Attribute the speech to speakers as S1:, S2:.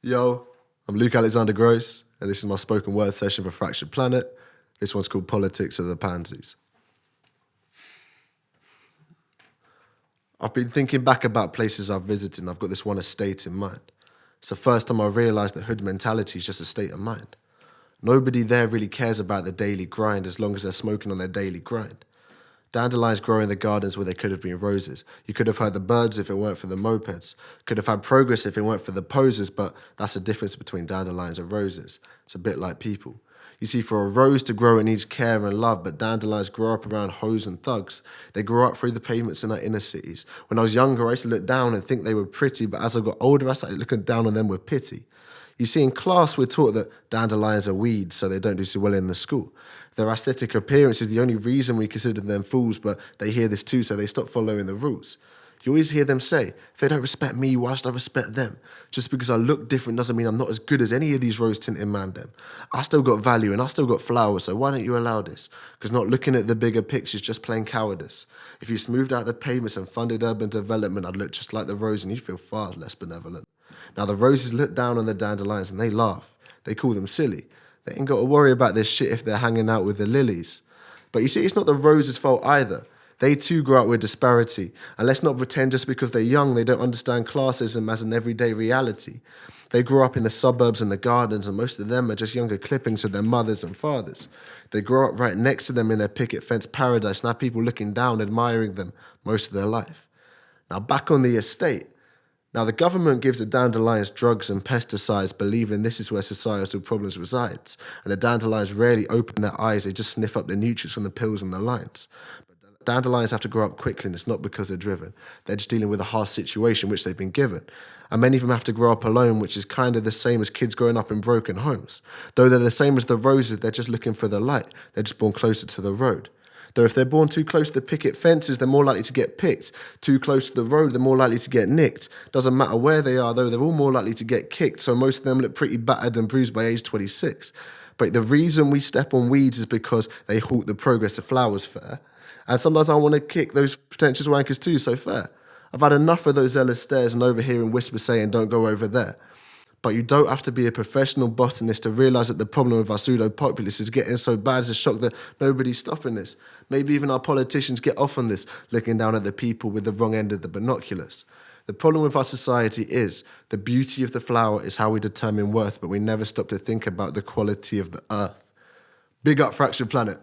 S1: Yo, I'm Luke Alexander-Grose, and this is my spoken word session for Fraktured Planet. This one's called Politics of the Pansies. I've been thinking back about places I've visited, and I've got this one estate in mind. It's the first time I realised that hood mentality is just a state of mind. Nobody there really cares about the daily grind as long as they're smoking on their daily grind. Dandelions grow in the gardens where they could have been roses. You could have heard the birds if it weren't for the mopeds. Could have had progress if it weren't for the posers, but that's the difference between dandelions and roses. It's a bit like people. You see, for a rose to grow, it needs care and love, but dandelions grow up around hoes and thugs. They grow up through the pavements in our inner cities. When I was younger, I used to look down and think they were pretty, but as I got older, I started looking down on them with pity. You see, in class, we're taught that dandelions are weeds, so they don't do so well in the school. Their aesthetic appearance is the only reason we consider them fools, but they hear this too, so they stop following the rules. You always hear them say, if they don't respect me, why should I respect them? Just because I look different doesn't mean I'm not as good as any of these rose-tinted man them. I still got value and I still got flowers, so why don't you allow this? Because not looking at the bigger picture is just plain cowardice. If you smoothed out the pavements and funded urban development, I'd look just like the rose and you'd feel far less benevolent. Now the roses look down on the dandelions and they laugh. They call them silly. They ain't got to worry about this shit if they're hanging out with the lilies. But you see, it's not the roses' fault either. They too grow up with disparity. And let's not pretend just because they're young they don't understand classism as an everyday reality. They grow up in the suburbs and the gardens, and most of them are just younger clippings of their mothers and fathers. They grow up right next to them in their picket fence paradise, and have people looking down, admiring them most of their life. Now back on the estate. Now, the government gives the dandelions drugs and pesticides, believing this is where societal problems reside. And the dandelions rarely open their eyes, they just sniff up the nutrients from the pills and the lines. But dandelions have to grow up quickly, and it's not because they're driven. They're just dealing with a harsh situation which they've been given. And many of them have to grow up alone, which is kind of the same as kids growing up in broken homes. Though they're the same as the roses, they're just looking for the light. They're just born closer to the road. Though if they're born too close to the picket fences, they're more likely to get picked. Too close to the road, they're more likely to get nicked. Doesn't matter where they are, though, they're all more likely to get kicked, so most of them look pretty battered and bruised by age 26. But the reason we step on weeds is because they halt the progress of flowers fair. And sometimes I want to kick those pretentious wankers too, so fair. I've had enough of those zealous stares and overhearing whispers saying, don't go over there. But you don't have to be a professional botanist to realise that the problem with our pseudo-populace is getting so bad it's a shock that nobody's stopping this. Maybe even our politicians get off on this, looking down at the people with the wrong end of the binoculars. The problem with our society is the beauty of the flower is how we determine worth, but we never stop to think about the quality of the earth. Big up Fraktured Planet.